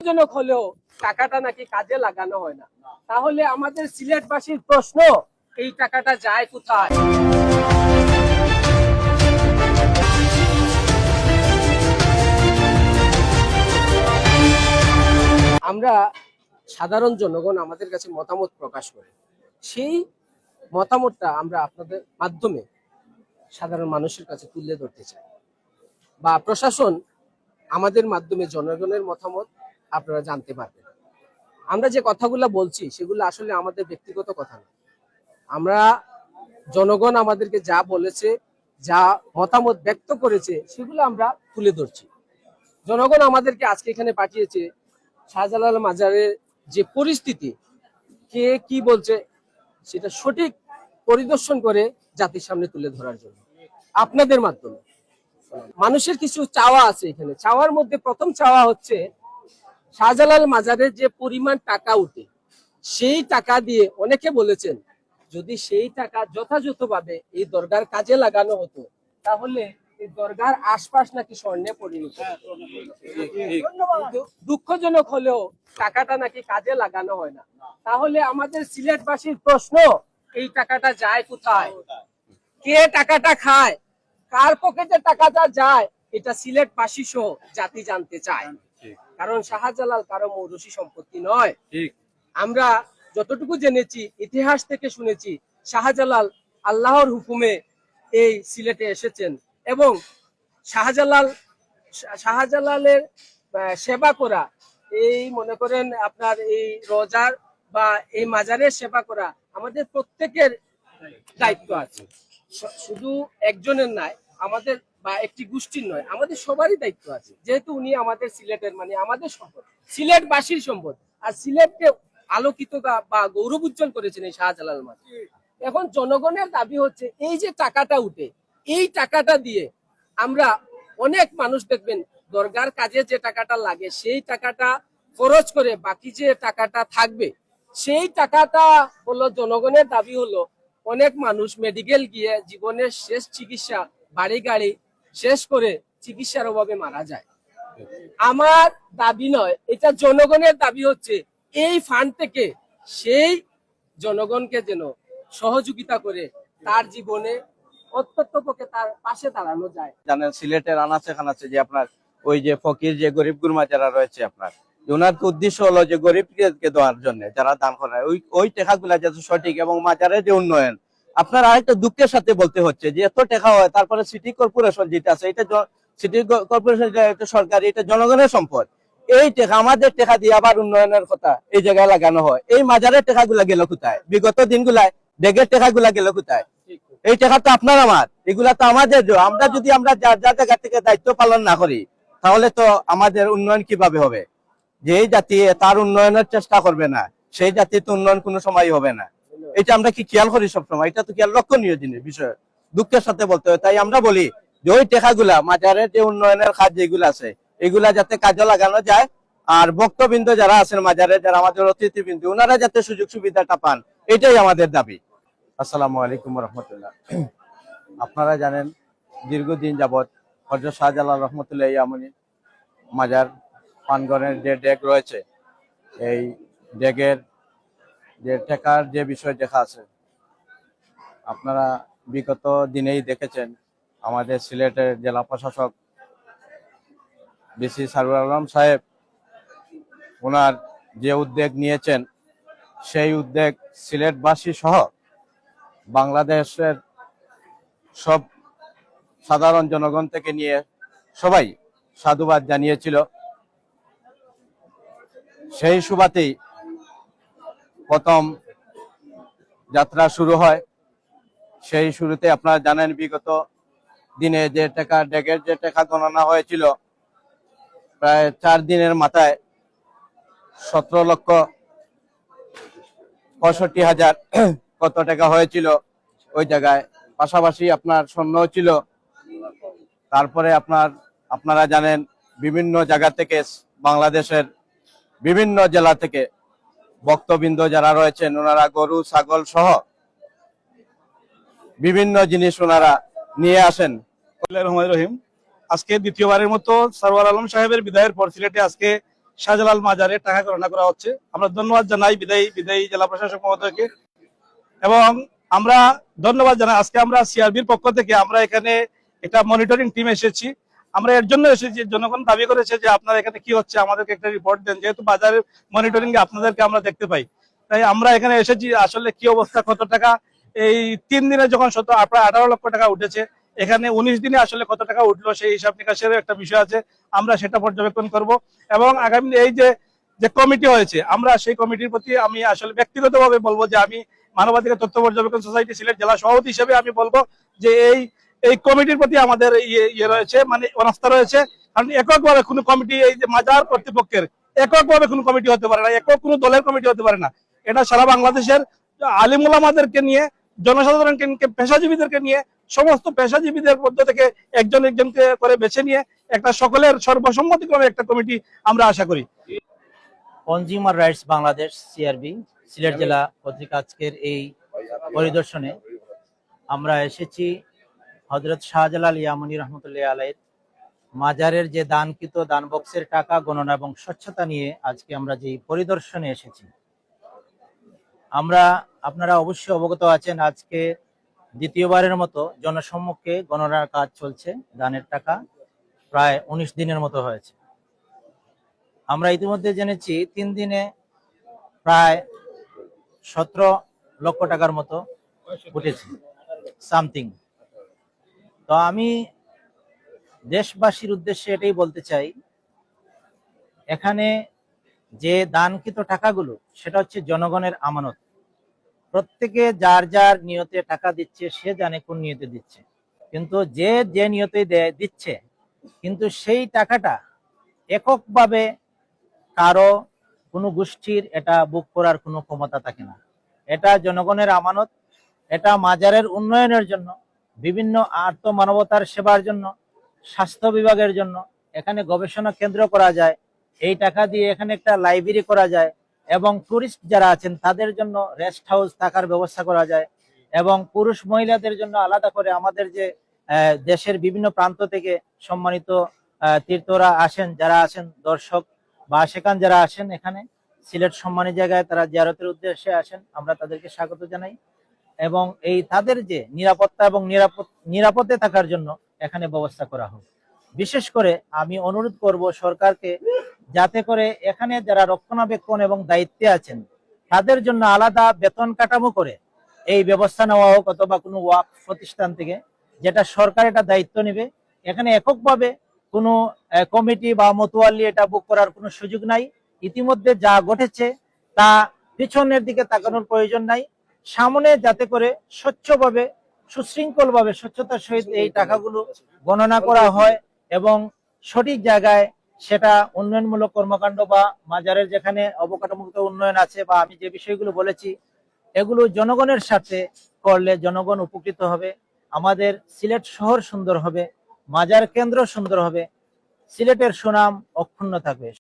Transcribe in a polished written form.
জনক হলেও টাকাটা নাকি কাজে লাগানো হয় না। তাহলে আমাদের সিলেটবাসীর প্রশ্ন, এই টাকাটা যায় কোথায়? আমরা সাধারণ জনগণ আমাদের কাছে মতামত প্রকাশ করে, সেই মতামতটা আমরা আপনাদের মাধ্যমে সাধারণ মানুষের কাছে তুলে ধরতে চাই, বা প্রশাসন আমাদের মাধ্যমে জনগণের মতামত আপনারা জানতে পারবেন। আমরা যে কথাগুলো বলছি সেগুলো আসলে আমাদের ব্যক্তিগত কথা না, আমরা জনগণ আমাদেরকে যা বলেছে, যা মতামত ব্যক্ত করেছে সেগুলো আমরা তুলে ধরছি। জনগণ আমাদেরকে আজকে এখানে পাঠিয়েছে শাহজালাল মাজারের যে পরিস্থিতি, কে কি বলছে সেটা সঠিক পরিদর্শন করে জাতির সামনে তুলে ধরার জন্য আপনাদের মাধ্যমে। মানুষের কিছু চাওয়া আছে এখানে। চাওয়ার মধ্যে প্রথম চাওয়া হচ্ছে, শাহজালাল মাজারের যে পরিমাণ টাকা উঠে, সেই টাকা দিয়ে অনেকে বলেছেন যদি সেই টাকা যথাযথভাবে এই দরগার কাজে লাগানো হতো তাহলে এই দরগার আশপাশ নাকি স্বর্ণে পরিণত হতো। কিন্তু দুঃখজনক হলেও টাকাটা নাকি কাজে লাগানো হয় না। তাহলে আমাদের সিলেটবাসীর প্রশ্ন, এই টাকাটা যায় কোথায়? কে টাকাটা খায়? কার পকেটে টাকাটা যায়? এটা সিলেটবাসী সহ জাতি জানতে চায়। কারণ শাহজালাল কারো মৌরসী সম্পত্তি নয়। আমরা যতটুকু জেনেছি, ইতিহাস থেকে শুনেছি, শাহজালাল হুকুমে এই সিলেটে এসেছেন এবং শাহজালালের সেবা করা, এই মনে করেন আপনার এই রোজার বা এই মাজারের সেবা করা আমাদের প্রত্যেকের দায়িত্ব আছে। শুধু একজনের নয়, আমাদের বা একটি গোষ্ঠীর নয়, আমাদের সবারই দায়িত্ব আছে। যেহেতু উনি আমাদের সিলেটের, মানে আমাদের সম্পদ, সিলেটবাসীর সম্পদ, আর সিলেটকে আলোকিত বা গৌরব উজ্জ্বল করেছেন এই শাহজালাল মাজার। এখন জনগণের দাবি হচ্ছে, এই যে টাকাটা উঠে, এই টাকাটা দিয়ে আমরা অনেক মানুষ দেখবেন দরগার কাজে যে টাকাটা লাগে সেই টাকাটা খরচ করে বাকি যে টাকাটা থাকবে সেই টাকাটা হলো, জনগণের দাবি হলো অনেক মানুষ মেডিকেল গিয়ে জীবনের শেষ চিকিৎসা বাড়ি গাড়ি শেষ করে চিকিৎসার অভাবে মারা যায়। আমার দাবি নয়, এটা জনগণের দাবি হচ্ছে এই ফান্ড থেকে সেই জনগণকে যেন সহযোগিতা করে তার জীবনে অত্যন্তপক্ষে তার পাশে দাঁড়ানো যায়। জানেন সিলেটের আনাচে খানাচে যে আপনার ওই যে ফকির যে গরিব গুরমা যারা রয়েছে, আপনার ওনার উদ্দেশ্য হলো যে গরিবকে দেওয়ার জন্য যারা দান করে ওই টাকাগুলা যাতে সঠিক এবং মাজারের যে উন্নয়ন। আপনার আরেকটা দুঃখের সাথে বলতে হচ্ছে যে এত টাকা হয়, তারপরে সিটি কর্পোরেশন যেটা আছে, এটা সিটি কর্পোরেশন এটা সরকারি, এটা জনগণের সম্পদ। এই টাকা আমাদের টাকা দিয়ে আবার উন্নয়নের কথা এই জায়গায় লাগানো হয়। এই মাজারের টাকাগুলা গেল কোথায়? বিগত দিনগুলায় ডেগের টাকাগুলা গেল কোথায়? এই টাকা তো আপনার আমার, এগুলা তো আমাদের। আমরা যদি আমরা যার যার জায়গা থেকে দায়িত্ব পালন না করি তাহলে তো আমাদের উন্নয়ন কিভাবে হবে? যেই জাতি তার উন্নয়নের চেষ্টা করবে না, সেই জাতির তো উন্নয়ন কোনো সময় হবে না। এটা আমরা কি খেয়াল করি সবসময়? এটা তো খেয়াল লক্ষণীয় জিনিস, বিষয় দুঃখের সাথে বলতে হয়। তাই আমরা বলি যে ওই টাকাগুলা মাজারের যে উন্নয়নের কাজ যেগুলো আছে এগুলা যাতে কাজে লাগানো যায়, আর ভক্তবৃন্দ যারা আছেন মাজারে, যারা আমাদের অতিথিবৃন্দ, ওনারা যাতে সুযোগ সুবিধাটা পান, এটাই আমাদের দাবি। আসসালামু আলাইকুম রহমতুল্লাহ। আপনারা জানেন দীর্ঘদিন যাবৎ হযরত শাহজালাল রহমতুল্লাহ আমনি মাজার পানগণের যে ডেক রয়েছে, এই ডেকের যে টাকার যে বিষয় দেখা আছে, আপনারা বিগত দিনেই দেখেছেন আমাদের সিলেটের জেলা প্রশাসক বিসি সারওয়ার আলম সাহেব ওনার যে উদ্যোগ নিয়েছেন, সেই উদ্যোগ সিলেটবাসী সহ বাংলাদেশের সব সাধারণ জনগণ থেকে নিয়ে সবাই সাধুবাদ জানিয়েছিল। সেই সুবাদেই প্রথম যাত্রা শুরু হয়। সেই শুরুতে আপনারা জানেন বিগত দিনে যে টাকা ডেকের যে টাকা গণনা হয়েছিল, প্রায় 4 দিনের মাথায় 17,65,000 কত টাকা হয়েছিল ওই জায়গায়। পাশাপাশি আপনার স্বর্ণ ছিল। তারপরে আপনারা জানেন বিভিন্ন জায়গা থেকে, বাংলাদেশের বিভিন্ন জেলা থেকে ভক্তবৃন্দ যারা রয়েছেন ওনারা গরু ছাগল সহ বিভিন্ন জিনিস ওনারা নিয়ে আসেন। রহিম, আজকে দ্বিতীয়বারের মতো সারওয়ার আলম সাহেবের বিদায়ের পর সিলেটে আজকে শাহজালাল মাজারে টাকা গণনা করা হচ্ছে। আমরা ধন্যবাদ জানাই বিদায়ী জেলা প্রশাসক মহোদয়কে, এবং আমরা ধন্যবাদ জানাই আজকে আমরা সিআরবির পক্ষ থেকে আমরা এখানে একটা মনিটরিং টিম এসেছি। আমরা এর জন্য এসেছি, জনগণ দাবি করেছে যে আপনারা এখানে কি হচ্ছে আমাদেরকে একটা রিপোর্ট দেন, যেহেতু বাজারের মনিটরিং এ আপনাদেরকে আমরা দেখতে পাই, তাই আমরা এখানে এসেছি আসলে কি অবস্থা, কত টাকা এই 3 দিনে যখন প্রায় 18 লক্ষ টাকা উঠেছে, এখানে 19 দিনে আসলে কত টাকা উঠলো সেই হিসাব নিকাশের একটা বিষয় আছে, আমরা সেটা পর্যবেক্ষণ করব। এবং আগামী এই যে কমিটি হয়েছে, আমরা সেই কমিটির প্রতি আমি আসলে ব্যক্তিগতভাবে বলবো যে আমি মানবাধিকার তথ্য পর্যবেক্ষণ সোসাইটি সিলেট জেলা সভাপতি হিসেবে আমি বলবো যে এই কমিটির প্রতি আমাদের ইয়ে রয়েছে, মানে অনাস্থা রয়েছে। কারণ এককভাবে কোনো কমিটি, এই যে মাজার কর্তৃপক্ষের এককভাবে কোনো কমিটি হতে পারে না, একক কোনো দলের কমিটি হতে পারে না। এটা সারা বাংলাদেশের আলিম উলামাদেরকে নিয়ে, জনসাধারণকে, পেশাজীবীদেরকে নিয়ে, সমস্ত পেশাজীবীদের মধ্য থেকে একজনকে করে বেছে নিয়ে একটা সকলের সর্বসম্মতিক্রমে একটা কমিটি আমরা আশা করি। Consumer rights Bangladesh CRB Sylhet জেলা কর্তৃক আজকের এই পরিদর্শনে আমরা এসেছি হযরত শাহজালাল ইয়ামানী রহমতুল্লাহ আলাইহির মাজারের যে দানকৃত দান বক্সের টাকা গণনা এবং স্বচ্ছতা নিয়ে আজকে আমরা যে পরিদর্শনে এসেছি। আপনারা অবশ্যই অবগত আছেন, আজকে দ্বিতীয়বারের মতো জনসম্মুখে গণনার কাজ চলছে। দানের টাকা প্রায় 19 দিনের মতো হয়েছে। আমরা ইতিমধ্যে জেনেছি 3 দিনে প্রায় 17 লক্ষ টাকার মতো উঠেছে সামথিং। তো আমি দেশবাসীর উদ্দেশ্যে এটাই বলতে চাই, এখানে যে দানকৃত টাকাগুলো সেটা হচ্ছে জনগণের আমানত। প্রত্যেকে যার যার নিয়তে টাকা দিচ্ছে, সে জানে কোন নিয়তে দিচ্ছে, কিন্তু যে নিয়তে দিচ্ছে, কিন্তু সেই টাকাটা এককভাবে কারো কোনো গোষ্ঠীর এটা বুক করার কোনো ক্ষমতা থাকে না। এটা জনগণের আমানত, এটা মাজারের উন্নয়নের জন্য, বিভিন্ন আর্ত মানবতার সেবার জন্য, স্বাস্থ্য বিভাগের জন্য এখানে গবেষণা কেন্দ্র করা যায়, এই টাকা দিয়ে এখানে একটা লাইব্রেরি করা যায়, এবং টুরিস্ট যারা আছেন তাদের জন্য রেস্ট হাউস থাকার ব্যবস্থা করা যায়, এবং পুরুষ মহিলাদের জন্য আলাদা করে আমাদের যে দেশের বিভিন্ন প্রান্ত থেকে সম্মানিত তীর্থরা আসেন, যারা আসেন দর্শক বা আশেকান যারা আসেন এখানে সিলেট সম্মানী জায়গায় তারা জিয়ারতের উদ্দেশ্যে আসেন, আমরা তাদেরকে স্বাগত জানাই। এবং এই তাদের যে নিরাপত্তা এবং নিরাপদে থাকার জন্য এখানে ব্যবস্থা করা হোক। বিশেষ করে আমি অনুরোধ করব সরকারকে, যাতে করে এখানে যারা রক্ষণাবেক্ষণ এবং দায়িত্বে আছেন তাদের জন্য আলাদা বেতন কাঠামো করে এই ব্যবস্থা নেওয়া হোক, অথবা কোনো ওয়াকফ প্রতিষ্ঠান থেকে যেটা সরকার এটা দায়িত্ব নেবে। এখানে এককভাবে কোনো কমিটি বা মতোয়াল্লি এটা বুক করার কোনো সুযোগ নাই। ইতিমধ্যে যা ঘটেছে তা পিছনের দিকে তাকানোর প্রয়োজন নাই, সামনে যাতে করে স্বচ্ছভাবে, সুশৃঙ্খলভাবে, স্বচ্ছতার সহিত এই টাকাগুলো গণনা করা হয় এবং সঠিক জায়গায় সেটা উন্নয়নমূলক কর্মকাণ্ড বা মাজারের যেখানে অবকাঠামোগত উন্নয়ন আছে বা আমি যে বিষয়গুলো বলেছি এগুলো জনগণের সাথে করলে জনগণ উপকৃত হবে, আমাদের সিলেট শহর সুন্দর হবে, মাজার কেন্দ্র সুন্দর হবে, সিলেটের সুনাম অক্ষুণ্ণ থাকবে।